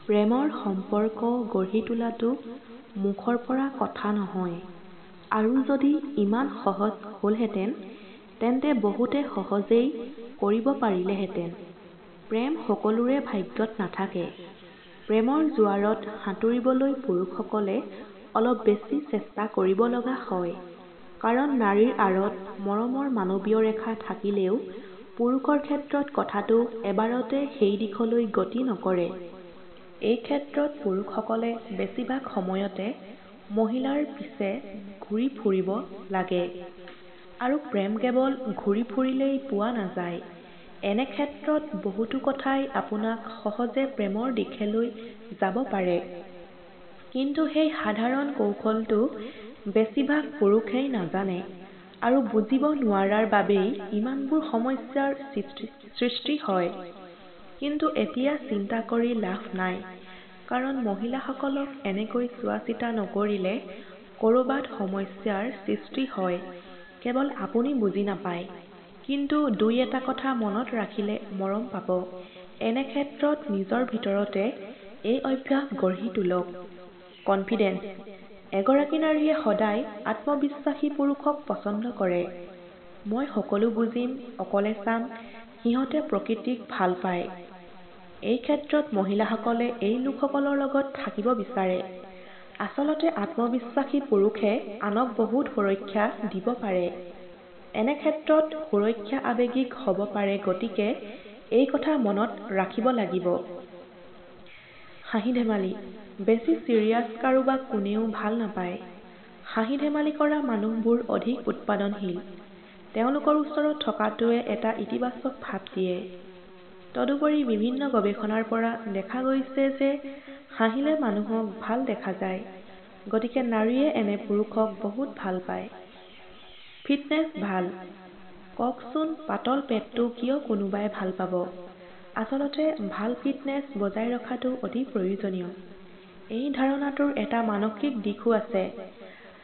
প্ৰেমৰ সম্পৰ্ক গঢ়ি তোলাটো মুখৰ পৰা কথা নহয়, আৰু যদি ইমান সহজ হ'লহেঁতেন, তেন্তে বহুতে সহজেই কৰিব পাৰিলেহেঁতেন। প্ৰেম সকলোৰে ভাগ্যত নাথাকে। প্ৰেমৰ জোৱাৰত সাঁতুৰিবলৈ পুৰুষসকলে অলপ বেছি চেষ্টা কৰিব লগা হয়, কাৰণ নাৰীৰ আঁৰত মৰমৰ মানৱীয় ৰেখা থাকিলেও পুৰুষৰ ক্ষেত্ৰত কথাটো এবাৰতে সেই দিশলৈ গতি নকৰে। এই ক্ষেত্ৰত পুৰুষসকলে বেছিভাগ সময়তে মহিলাৰ পিছে ঘূৰি ফুৰিব লাগে, আৰু প্ৰেম কেৱল ঘূৰি ফুৰিলেই পোৱা নাযায়। এনে ক্ষেত্ৰত বহুতো কথাই আপোনাক সহজে প্ৰেমৰ দিশলৈ যাব পাৰে, কিন্তু সেই সাধাৰণ কৌশলটো বেছিভাগ পুৰুষেই নাজানে, আৰু বুজিব নোৱাৰাৰ বাবেই ইমানবোৰ সমস্যাৰ সৃষ্টি হয়। কিন্তু এতিয়া চিন্তা কৰি লাভ নাই, কাৰণ মহিলাসকলক এনেকৈ চোৱাচিতা নকৰিলে ক'ৰবাত সমস্যাৰ সৃষ্টি হয়, কেৱল আপুনি বুজি নাপায়। কিন্তু দুই এটা কথা মনত ৰাখিলে মৰম পাব। এনে ক্ষেত্ৰত নিজৰ ভিতৰতে এই অভ্যাস গঢ়ি তোলক। কনফিডেন্স। এগৰাকী নাৰীয়ে সদায় আত্মবিশ্বাসী পুৰুষক পছন্দ কৰে। মই সকলো বুজিম, অকলে চাম, সিহঁতে প্ৰকৃতিক ভাল পায়। এই ক্ষেত্ৰত মহিলাসকলে এই লোকসকলৰ লগত থাকিব বিচাৰে। আচলতে আত্মবিশ্বাসী পুৰুষে আনক বহুত সুৰক্ষা দিব পাৰে। এনে ক্ষেত্ৰত সুৰক্ষা আৱেগিক হ'ব পাৰে, গতিকে এই কথা মনত ৰাখিব লাগিব। হাঁহি ধেমালি। বেছি চিৰিয়াছ কাৰোবাক কোনেও ভাল নাপায়। হাঁহি ধেমালি কৰা মানুহবোৰ অধিক উৎপাদনশীল। তেওঁলোকৰ ওচৰত থকাটোৱে এটা ইতিবাচক ভাৱ দিয়ে। তদুপৰি বিভিন্ন গৱেষণাৰ পৰা দেখা গৈছে যে হাঁহিলে মানুহক ভাল দেখা যায়, গতিকে নাৰীয়ে এনে পুৰুষক বহুত ভাল পায়। ফিটনেছ ভাল। কওকচোন, পাতল পেটটো কিয় কোনোবাই ভাল পাব? আচলতে ভাল ফিটনেছ বজাই ৰখাটো অতি প্ৰয়োজনীয়। এই ধাৰণাটোৰ এটা মানসিক দিশো আছে।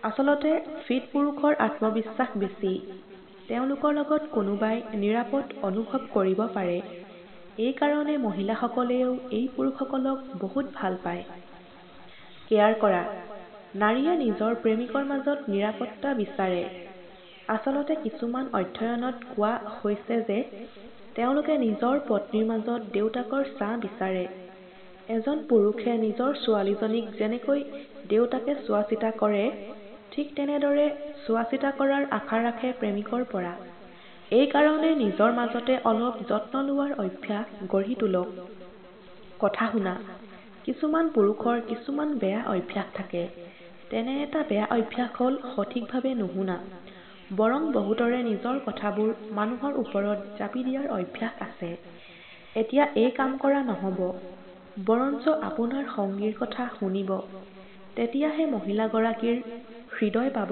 আচলতে ফিট পুৰুষৰ আত্মবিশ্বাস বেছি। তেওঁলোকৰ লগত কোনোবাই নিৰাপদ অনুভৱ কৰিব পাৰে। এই কাৰণে মহিলাসকলেও এই পুৰুষসকলক বহুত ভাল পায়। কেয়াৰ কৰা। নাৰীয়ে নিজৰ প্ৰেমিকৰ মাজত নিৰাপত্তা বিচাৰে। আচলতে কিছুমান অধ্যয়নত কোৱা হৈছে যে তেওঁলোকে নিজৰ পত্নীৰ মাজত দেউতাকৰ ছাঁ বিচাৰে। এজন পুৰুষে নিজৰ ছোৱালীজনীক যেনেকৈ দেউতাকে চোৱাচিতা কৰে, ঠিক তেনেদৰে চোৱাচিতা কৰাৰ আশা ৰাখে প্ৰেমিকৰ পৰা। এই কাৰণে নিজৰ মাজতে অলপ যত্ন লোৱাৰ অভ্যাস গঢ়ি তোলক। কথা শুনা। কিছুমান পুৰুষৰ কিছুমান বেয়া অভ্যাস থাকে। তেনে এটা বেয়া অভ্যাস হ'ল সঠিকভাৱে নুশুনা। বৰং বহুতৰে নিজৰ কথাবোৰ মানুহৰ ওপৰত জাপি দিয়াৰ অভ্যাস আছে। এতিয়া এই কাম কৰা নহ'ব, বৰঞ্চ আপোনাৰ সঙ্গীৰ কথা শুনিব। তেতিয়াহে মহিলাগৰাকীৰ হৃদয় পাব।